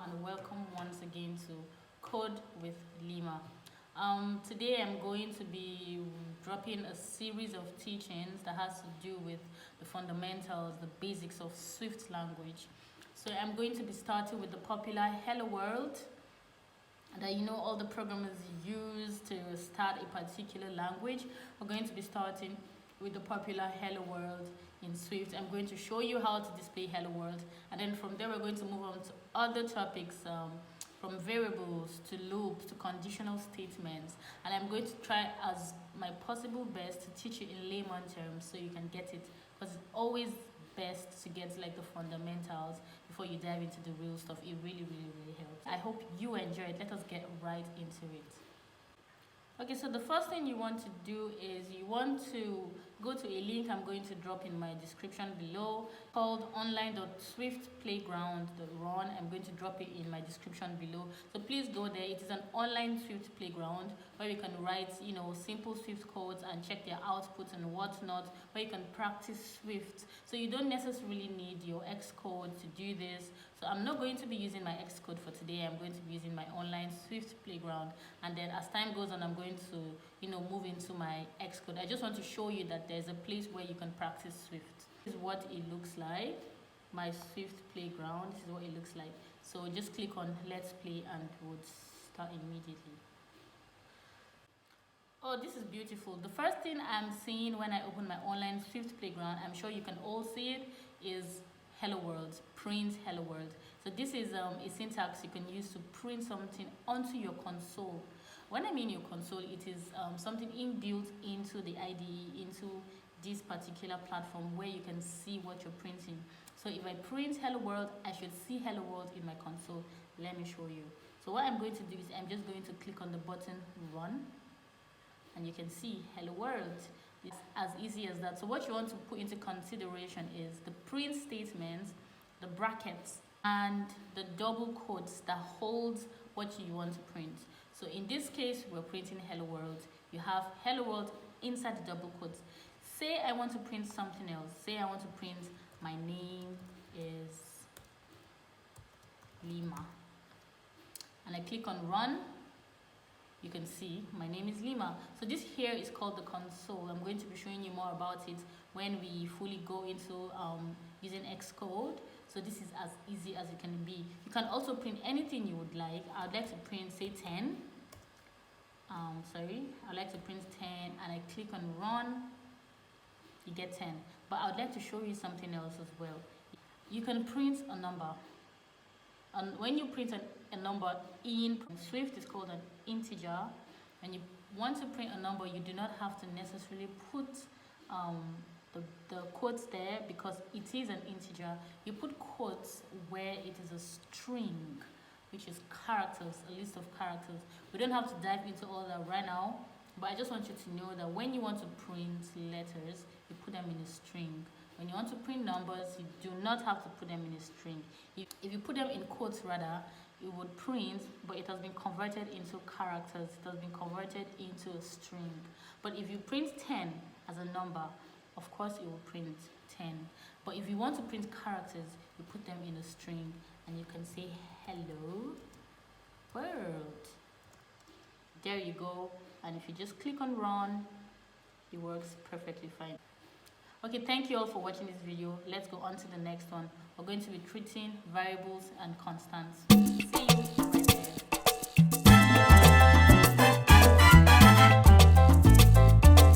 and welcome once again to Code with Lima. Today I'm going to be dropping a series of teachings that has to do with the fundamentals, the basics of Swift language. So I'm going to be starting with the popular Hello World that all the programmers use to start a particular language. We're going to be starting with the popular Hello World in Swift. I'm going to show you how to display Hello World, and then from there we're going to move on to other topics, from variables to loops to conditional statements, and I'm going to try as my possible best to teach you in layman terms so you can get it, because it's always best to get like the fundamentals before you dive into the real stuff. It really helps. I hope you enjoy it. Let us get right into it. Okay, so the first thing you want to do is you want to go to a link I'm going to drop in my description below called online.swiftplayground.run. I'm going to drop it in my description below. So please go there. It is an online Swift playground where you can write, simple Swift codes and check their outputs and whatnot, where you can practice Swift. So you don't necessarily need your Xcode to do this. So I'm not going to be using my Xcode for today. I'm going to be using my online Swift playground, and then as time goes on I'm going to move into my Xcode. I just want to show you that there's a place where you can practice Swift. This is what it looks like. My Swift playground, this is what it looks like. So just click on let's play and we'll start immediately. Oh, this is beautiful. The first thing I'm seeing when I open my online Swift playground, I'm sure you can all see it, is Hello World. Print Hello World. So this is a syntax you can use to print something onto your console. When I mean your console, it is something inbuilt into the IDE, into this particular platform where you can see what you're printing. So if I print Hello World, I should see Hello World in my console. Let me show you. So what I'm going to do is I'm just going to click on the button Run, and you can see Hello World. It's as easy as that. So what you want to put into consideration is the print statements, the brackets, and the double quotes that holds what you want to print. So in this case, we're printing Hello World. You have Hello World inside the double quotes. Say I want to print something else. Say I want to print my name is Lima. And I click on Run. You can see my name is Lima. So this here is called the console. I'm going to be showing you more about it when we fully go into using Xcode. So this is as easy as it can be. You can also print anything you would like. I'd like to print, say, 10. I'd like to print 10, and I click on Run. You get 10. But I'd like to show you something else as well. You can print a number. And when you print a number in Swift, it's called an integer. When you want to print a number, you do not have to necessarily put the quotes there, because it is an integer. You put quotes where it is a string, which is characters, a list of characters. We don't have to dive into all that right now, but I just want you to know that when you want to print letters, you put them in a string. When you want to print numbers, you do not have to put them in a string. If you put them in quotes rather, it would print, but it has been converted into characters. It has been converted into a string. But if you print 10 as a number, of course it will print 10. But if you want to print characters, you put them in a string, and you can say Hello World. There you go. And if you just click on Run, it works perfectly fine. Okay, thank you all for watching this video. Let's go on to the next one. We're going to be treating variables and constants. See you.